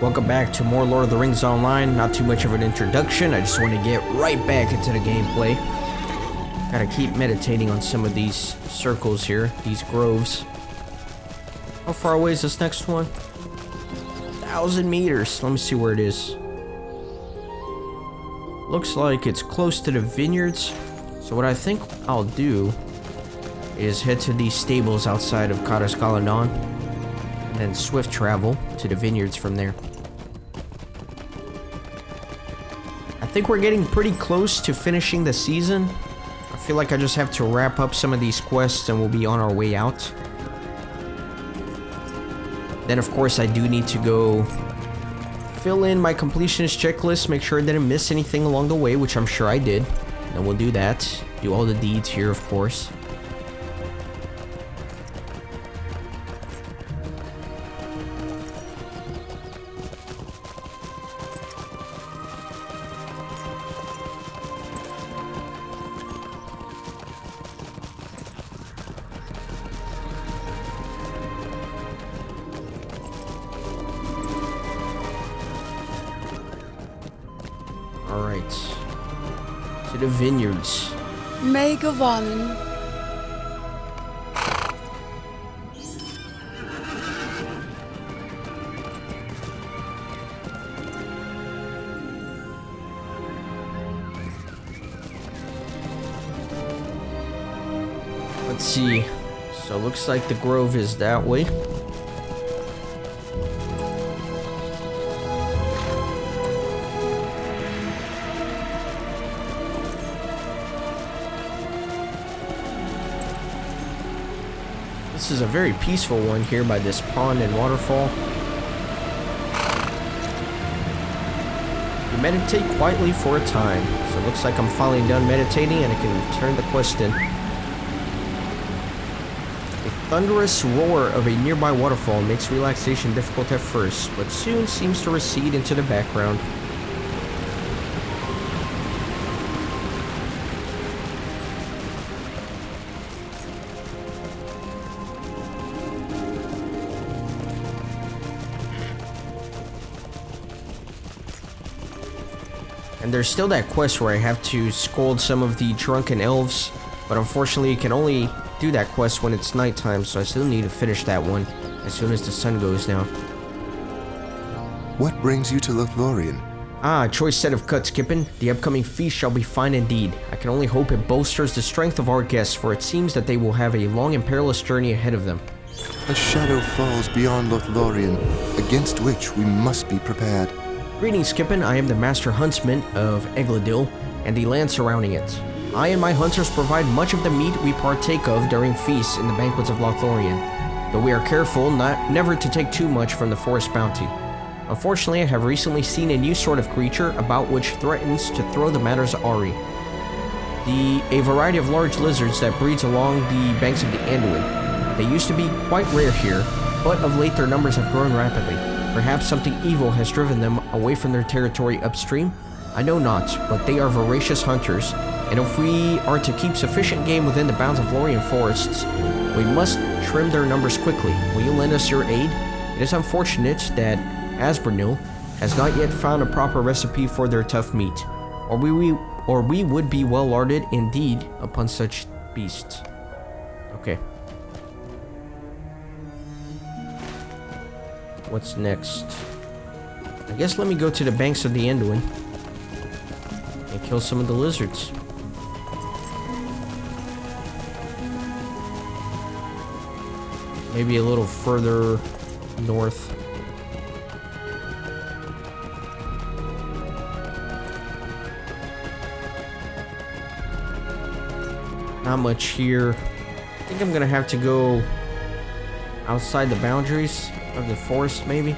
Welcome back to more Lord of the Rings Online. Not too much of an introduction, I just want to get right back into the gameplay. Gotta keep meditating on some of these circles here, these groves. How far away is this next one? 1,000 meters. Let me see where it is. Looks like it's close to the vineyards. So what I think I'll do is head to these stables outside of Caras Galadon and then swift travel to the vineyards from there. I think we're getting pretty close to finishing the season. I feel like I just have to wrap up some of these quests and we'll be on our way out. Then of course I do need to go fill in my completionist checklist, make sure I didn't miss anything along the way, which I'm sure I did. And we'll do that. Do all the deeds here, of course. Alright. To the vineyards. Meegevalen. Let's see. So it looks like the grove is that way. This is a very peaceful one here by this pond and waterfall. You meditate quietly for a time. So it looks like I'm finally done meditating and I can turn the quest in. The thunderous roar of a nearby waterfall makes relaxation difficult at first, but soon seems to recede into the background. And there's still that quest where I have to scold some of the drunken elves, but unfortunately you can only do that quest when it's nighttime, so I still need to finish that one as soon as the sun goes down. What brings you to Lothlorien? Ah, a choice set of cuts, Kippen. The upcoming feast shall be fine indeed. I can only hope it bolsters the strength of our guests, for it seems that they will have a long and perilous journey ahead of them. A shadow falls beyond Lothlorien, against which we must be prepared. Greetings, Kippen. I am the Master Huntsman of Egladil and the land surrounding it. I and my hunters provide much of the meat we partake of during feasts in the banquets of Lothlorien, though we are careful never to take too much from the forest bounty. Unfortunately, I have recently seen a new sort of creature about which threatens to throw the matters awry. A variety of large lizards that breeds along the banks of the Anduin. They used to be quite rare here, but of late their numbers have grown rapidly. Perhaps something evil has driven them away from their territory upstream? I know not, but they are voracious hunters, and if we are to keep sufficient game within the bounds of Lorien forests, we must trim their numbers quickly. Will you lend us your aid? It is unfortunate that Asbernil has not yet found a proper recipe for their tough meat, or we would be well larded indeed upon such beasts. Okay. What's next? I guess let me go to the banks of the Anduin and kill some of the lizards. Maybe a little further north. Not much here. I think I'm gonna have to go outside the boundaries of the forest, maybe.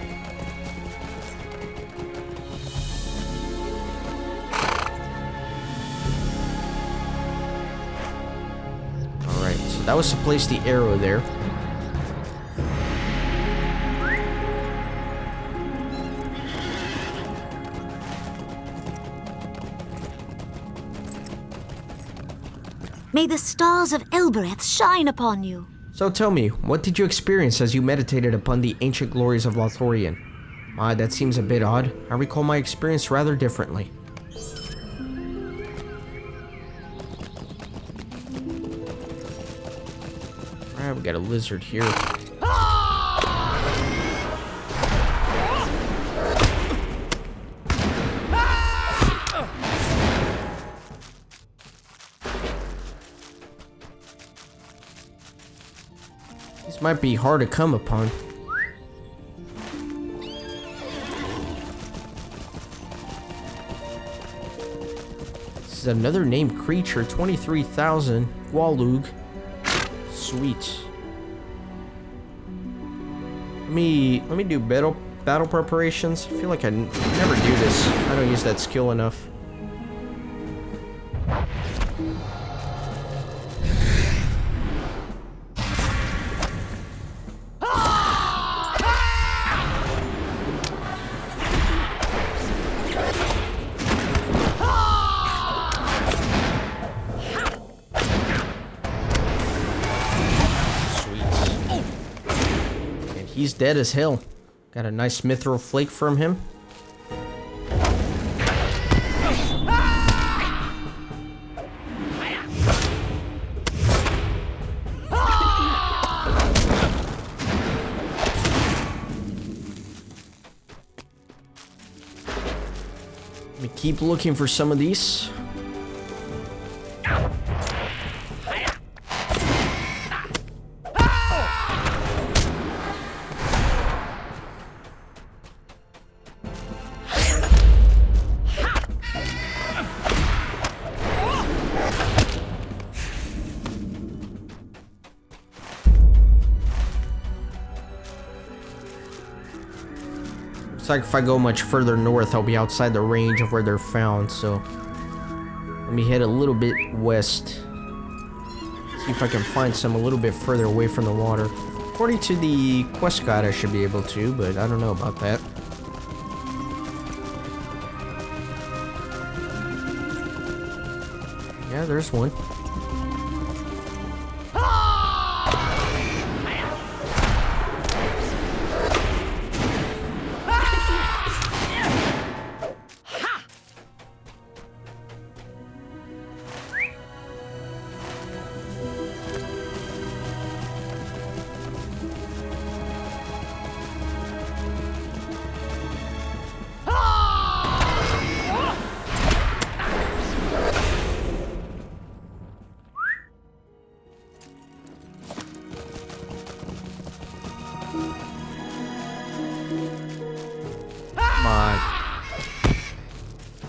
Alright, so that was to place the arrow there. May the stars of Elbereth shine upon you. So tell me, what did you experience as you meditated upon the ancient glories of Lothlorien? That seems a bit odd. I recall my experience rather differently. Alright, we got a lizard here. These might be hard to come upon. This is another named creature, 23,000 Gwalug. Sweet. Let me do battle preparations. I feel like I never do this. I don't use that skill enough. He's dead as hell. Got a nice mithril flake from him. Let me keep looking for some of these. Looks like if I go much further north, I'll be outside the range of where they're found, so let me head a little bit west. See if I can find some a little bit further away from the water. According to the quest guide, I should be able to, but I don't know about that. Yeah, there's one.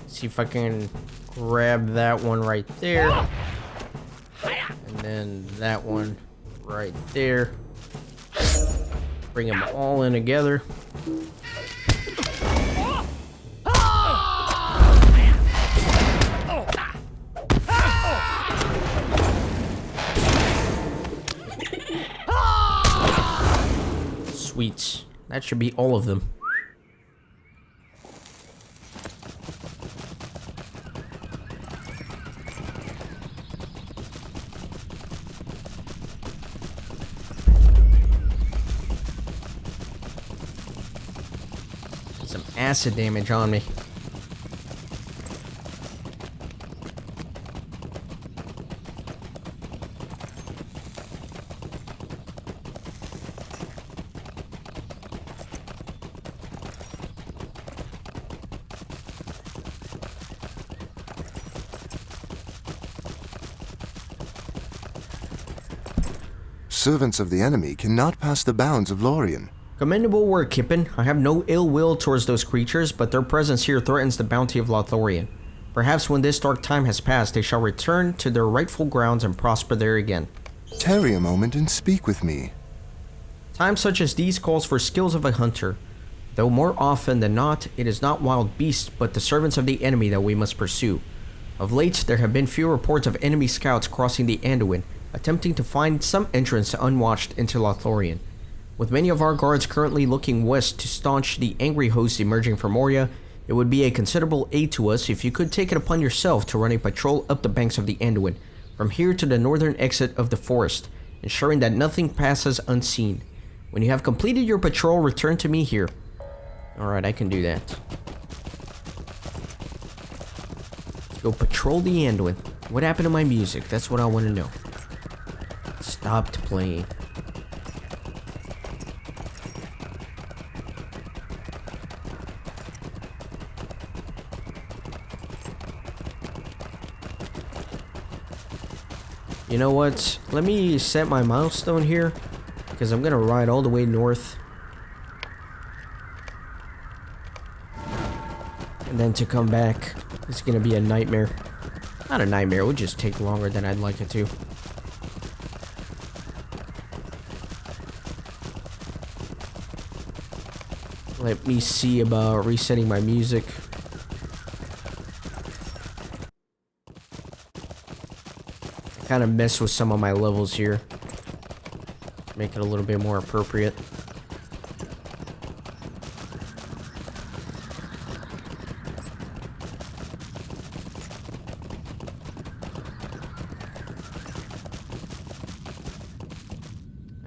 See if I can grab that one right there. And then that one right there. Bring them all in together. Sweet. That should be all of them. Some acid damage on me. Servants of the enemy cannot pass the bounds of Lorien. Commendable work, Kippen. I have no ill will towards those creatures, but their presence here threatens the bounty of Lothlorien. Perhaps when this dark time has passed, they shall return to their rightful grounds and prosper there again. Tarry a moment and speak with me. Times such as these calls for skills of a hunter. Though more often than not, it is not wild beasts, but the servants of the enemy that we must pursue. Of late, there have been few reports of enemy scouts crossing the Anduin, attempting to find some entrance unwatched into Lothlorien. With many of our guards currently looking west to staunch the angry host emerging from Moria, it would be a considerable aid to us if you could take it upon yourself to run a patrol up the banks of the Anduin, from here to the northern exit of the forest, ensuring that nothing passes unseen. When you have completed your patrol, return to me here. Alright, I can do that. Let's go patrol the Anduin. What happened to my music? That's what I want to know. It stopped playing. You know what? Let me set my milestone here, because I'm gonna ride all the way north. And then to come back, it's gonna be a nightmare. Not a nightmare, it would just take longer than I'd like it to. Let me see about resetting my music. Kind of mess with some of my levels here. Make it a little bit more appropriate.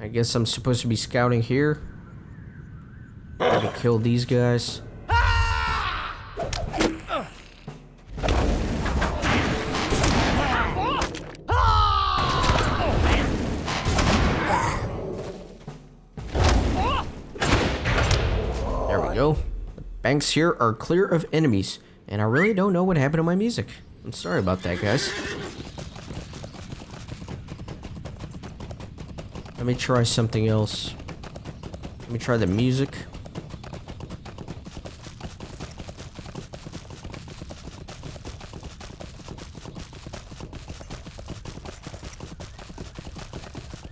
I guess I'm supposed to be scouting here. Gotta kill these guys. There we go. The banks here are clear of enemies, and I really don't know what happened to my music. I'm sorry about that, guys. Let me try something else. Let me try the music.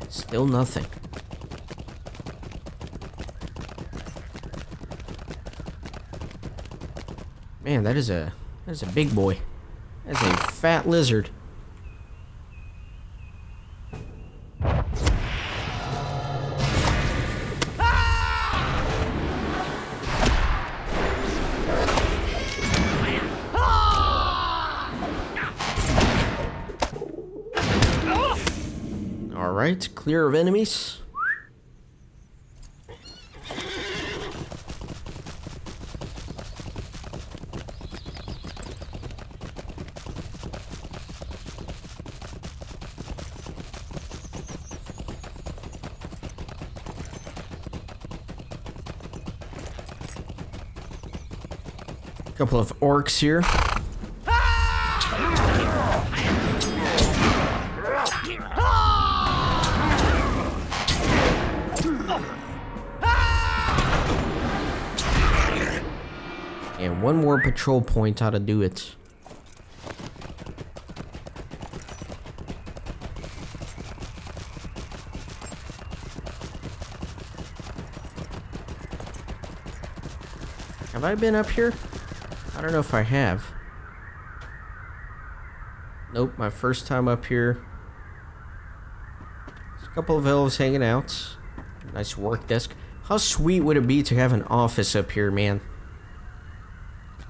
Still nothing. Man, that is a big boy. That's a fat lizard. Alright, clear of enemies. Couple of orcs here. And one more patrol point how to do it. Have I been up here? I don't know if I have. Nope, my first time up here. There's a couple of elves hanging out. Nice work desk. How sweet would it be to have an office up here, man?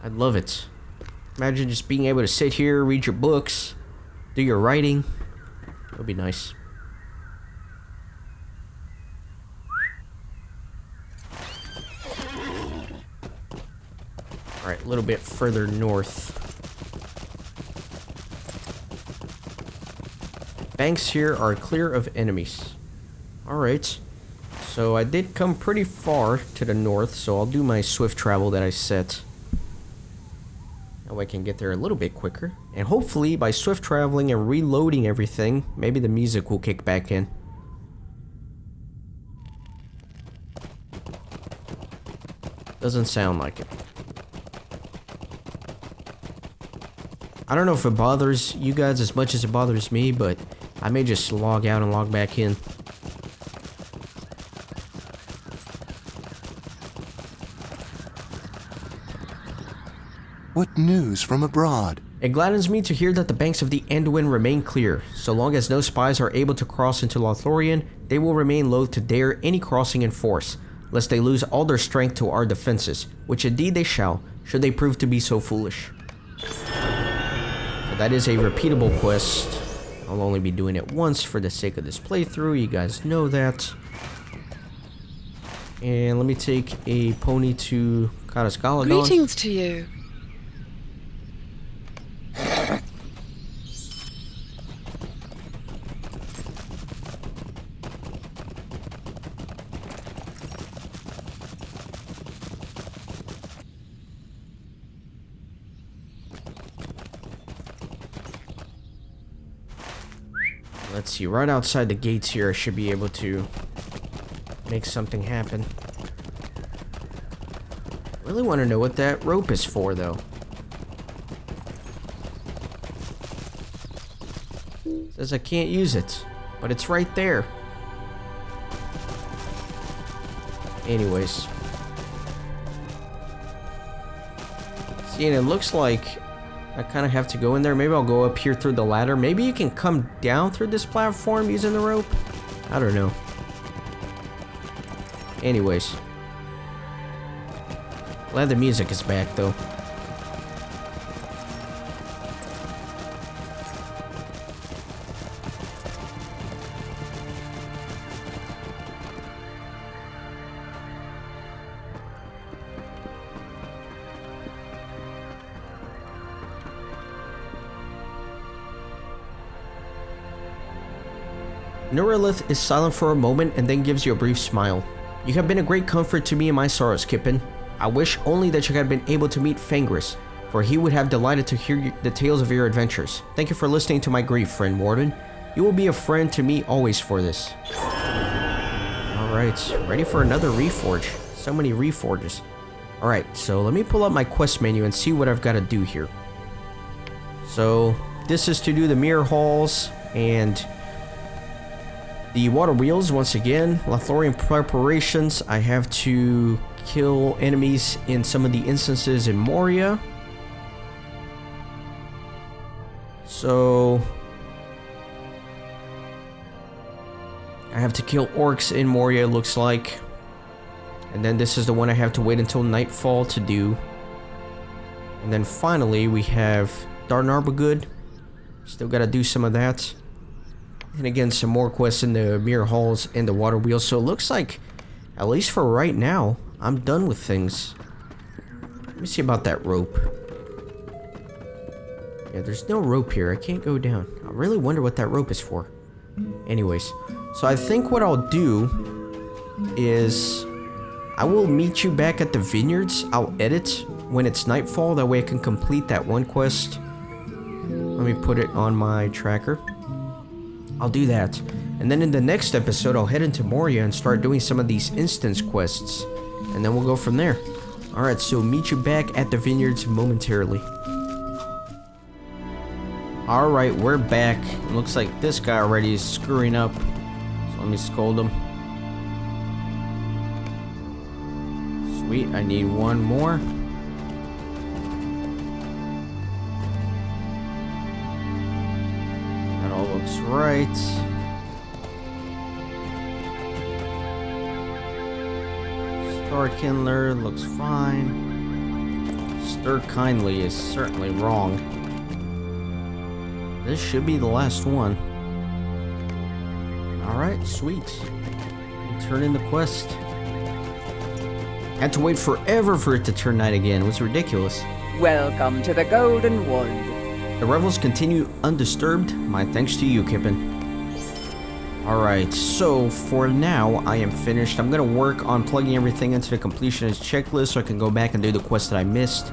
I'd love it. Imagine just being able to sit here, read your books, do your writing. That would be nice. Alright, a little bit further north. Banks here are clear of enemies. Alright. So I did come pretty far to the north, so I'll do my swift travel that I set. That way I can get there a little bit quicker. And hopefully, by swift traveling and reloading everything, maybe the music will kick back in. Doesn't sound like it. I don't know if it bothers you guys as much as it bothers me, but I may just log out and log back in. What news from abroad? It gladdens me to hear that the banks of the Anduin remain clear. So long as no spies are able to cross into Lothlorien, they will remain loath to dare any crossing in force, lest they lose all their strength to our defenses, which indeed they shall, should they prove to be so foolish. So that is a repeatable quest. I'll only be doing it once for the sake of this playthrough, you guys know that. And let me take a pony to Kadaskaladon. Greetings to you. Let's see, right outside the gates here, I should be able to make something happen. Really want to know what that rope is for, though. Says I can't use it, but it's right there. Anyways. See, and it looks like I kind of have to go in there. Maybe I'll go up here through the ladder. Maybe you can come down through this platform using the rope. I don't know. Anyways. Glad the music is back, though. Nuralith is silent for a moment and then gives you a brief smile. You have been a great comfort to me in my sorrows, Kippen. I wish only that you had been able to meet Fenris, for he would have delighted to hear the tales of your adventures. Thank you for listening to my grief, friend Warden. You will be a friend to me always for this. Alright, ready for another reforge. So many reforges. Alright, so let me pull up my quest menu and see what I've got to do here. So, this is to do the mirror halls and the water wheels once again. Lothlorien preparations. I have to kill enemies in some of the instances in Moria. So I have to kill orcs in Moria, it looks like. And then this is the one I have to wait until nightfall to do. And then finally we have Darnarbogud. Still gotta do some of that. And again, some more quests in the mirror halls and the water wheels. So it looks like, at least for right now, I'm done with things. Let me see about that rope. Yeah, there's no rope here. I can't go down. I really wonder what that rope is for. Anyways, so I think what I'll do is I will meet you back at the vineyards. I'll edit when it's nightfall. That way I can complete that one quest. Let me put it on my tracker. I'll do that. And then in the next episode, I'll head into Moria and start doing some of these instance quests. And then we'll go from there. Alright, so meet you back at the vineyards momentarily. Alright, we're back. It looks like this guy already is screwing up. So let me scold him. Sweet, I need one more. That all looks right. Star Kindler looks fine. Stir Kindly is certainly wrong. This should be the last one. Alright, sweet. Turn in the quest. Had to wait forever for it to turn night again. It was ridiculous. Welcome to the Golden Wood. The revels continue undisturbed. My thanks to you, Kippen. Alright, so for now, I am finished. I'm going to work on plugging everything into the completionist checklist so I can go back and do the quests that I missed.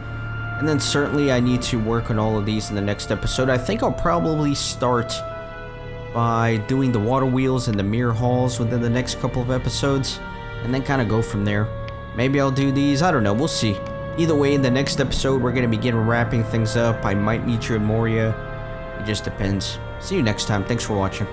And then certainly I need to work on all of these in the next episode. I think I'll probably start by doing the water wheels and the mirror halls within the next couple of episodes. And then kind of go from there. Maybe I'll do these, I don't know, we'll see. Either way, in the next episode, we're going to begin wrapping things up. I might meet you in Moria. It just depends. See you next time. Thanks for watching.